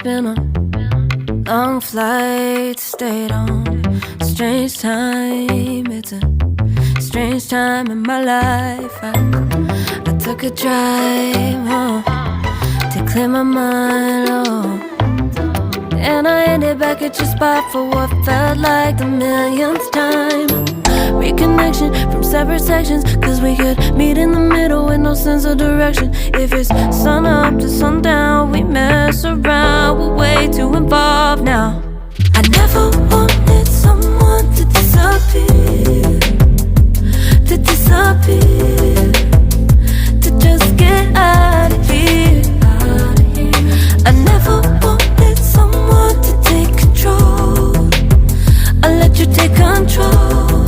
been a long flight, stayed on a strange time. It's a strange time in my life. I took a drive home to clear my mind, and I ended back at your spot for what felt like the millionth time. Reconnection from separate sections, cause we could meet in the middle with no sense of direction. If it's sun up to sundown, we mess around, we're way too involved now. I never wanted someone to disappear, to disappear, to just get out of here. I never wanted someone to take control. I let you take control,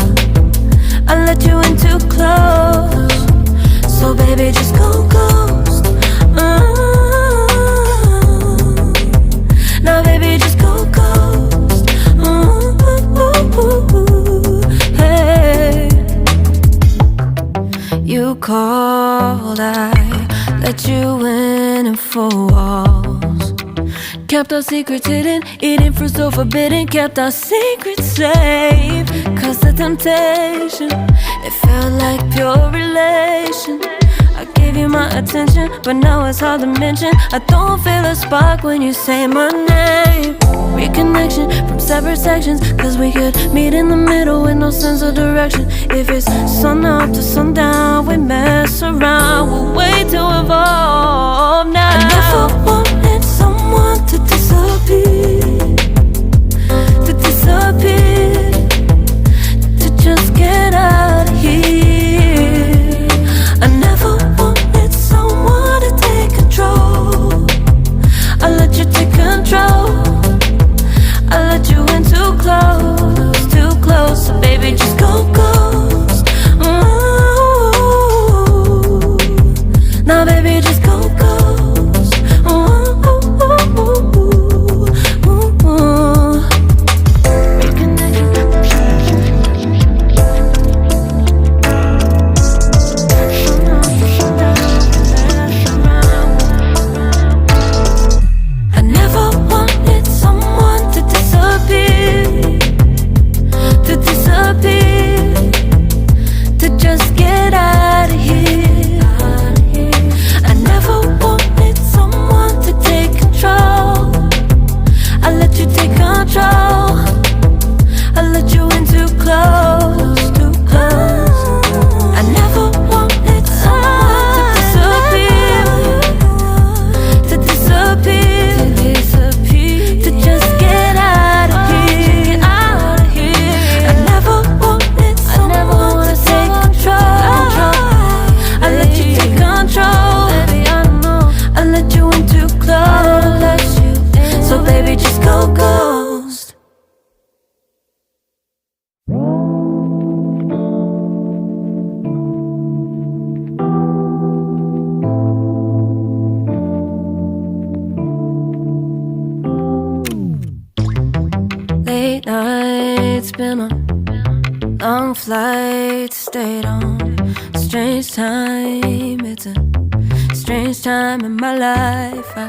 I let you in too close. So baby, just go ghost. Now baby, just go ghost. Hey, you called, I let you in and 4 walls. Kept our secrets hidden, eating fruit so forbidden. Kept our secrets safe, cause the temptation, it felt like pure relation. I gave you my attention, but now it's hard to mention. I don't feel a spark when you say my name. Reconnection from separate sections, cause we could meet in the middle with no sense of direction. If it's sun up to sundown, we mess around, we're way too involved now. I never wanted someone to disappear, to disappear, to just get out of here. I never wanted someone to take control. I let you take control, I let you in too close, too close. So baby, just go ghost. Ooh. Now baby, just go ghost. I never wanted someone to disappear, to disappear, to just get out of here. I never wanted someone to take control. I let you take control, I let you in too close, too close. I never wanted someone to disappear, to disappear, to just get out of here, out of here. I never wanted someone to take control. I let you take control, baby, I know. I let you in too close, so baby, just go ghost. Late nights, been a long flight, stayed on a strange time. It's a strange time in my life. I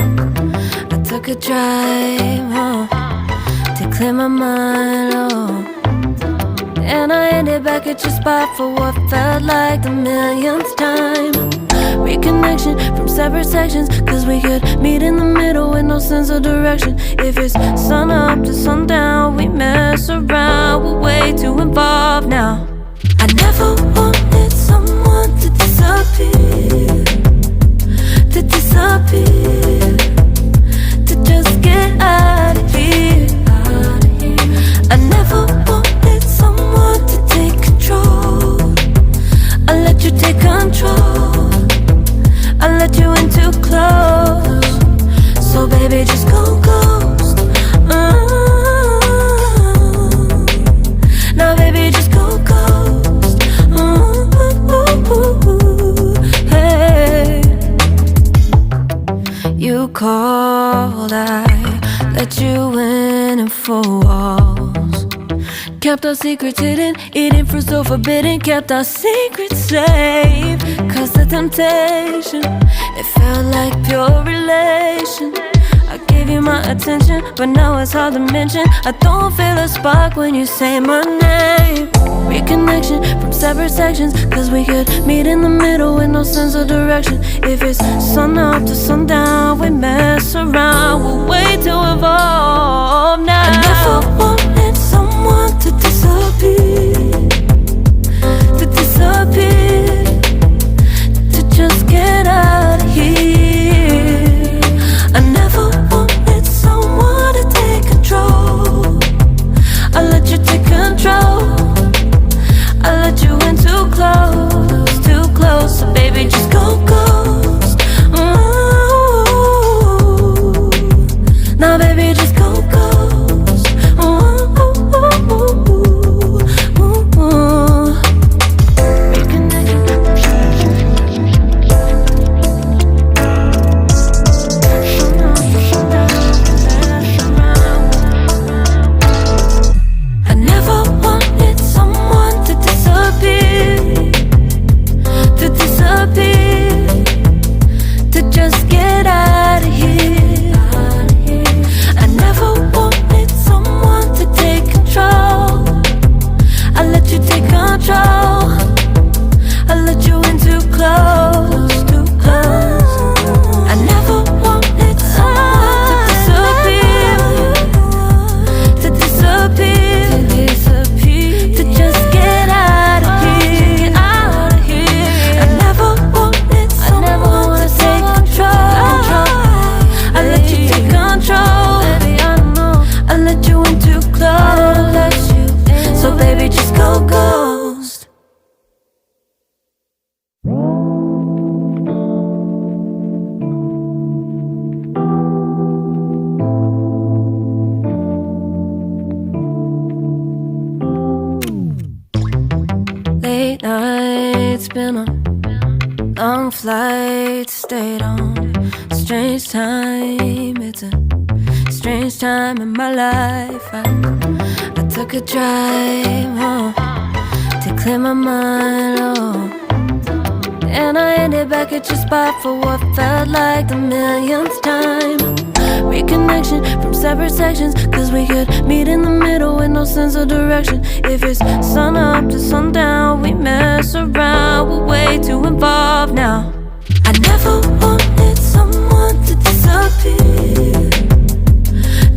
took a drive home to clear my mind, and I ended back at your spot for what felt like the millionth time. Reconnection from separate sections, cause we could meet in the middle with no sense of direction. If it's sun up to sundown, we mess around, we're way too involved now. I never wanted someone to disappear, to disappear, to just get out of here. I never wanted someone to take control. I let you take control, I let you in too close. So baby, just go ghost. Now baby, just go ghost. Hey, you called, I let you in and 4 walls. Kept our secrets hidden, eating fruit so forbidden. Kept our secrets safe, cause the temptation, it felt like pure relation. I gave gave you my attention, but now it's hard to mention. I don't feel a spark when you say my name. Reconnection from separate sections, cause we could meet in the middle with no sense of direction. If it's sun up to sundown, we mess around, we're way too involved now. I never wanted someone to disappear, to disappear, to just get out of here. I never wanted someone to take control. I let you take control, I let you in too close, so baby just go ghost. Ooh. Now baby just go ghost. I never wanted someone to disappear, to disappear, to just get out of here. I never wanted someone to take control. I let you take control, I let you in too close, too close. I never wanted someone to disappear, to disappear, to just get out of here, out of here. I never wanted someone to take control. I let you take control, baby, I know. I let you in too close, so baby just go ghost. Late nights, been on long flights, stayed on strange time. It's a strange time in my life. I took a drive home to clear my mind, oh. And I ended back at your spot for what felt like the millionth time. Reconnection from separate sections, cause we could meet in the middle with no sense of direction. If it's sun up to sundown, we mess around, we're way too involved now. I never wanted someone to disappear,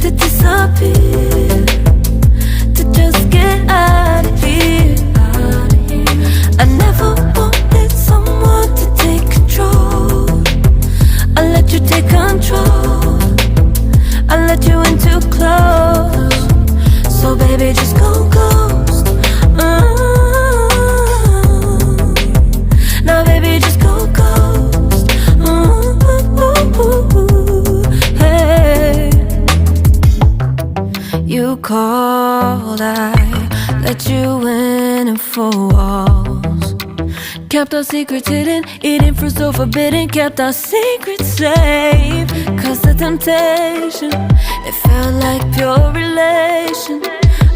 to disappear, to just get out of here. I never wanted someone to take control. I let you take control, I let you in too close, so baby just go ghost. Now baby just go ghost. Hey. You called, I let you in and 4 walls. Kept our secrets hidden, eating fruit so forbidden. Kept our secrets safe, cause the temptation, it felt like pure relation.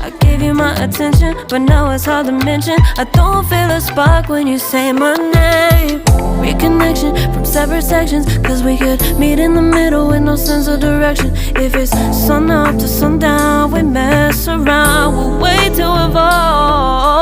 I gave you my attention, but now it's hard to mention. I don't feel a spark when you say my name. Reconnection from separate sections, cause we could meet in the middle with no sense of direction. If it's sun up to sundown, we mess around, we're way too involved.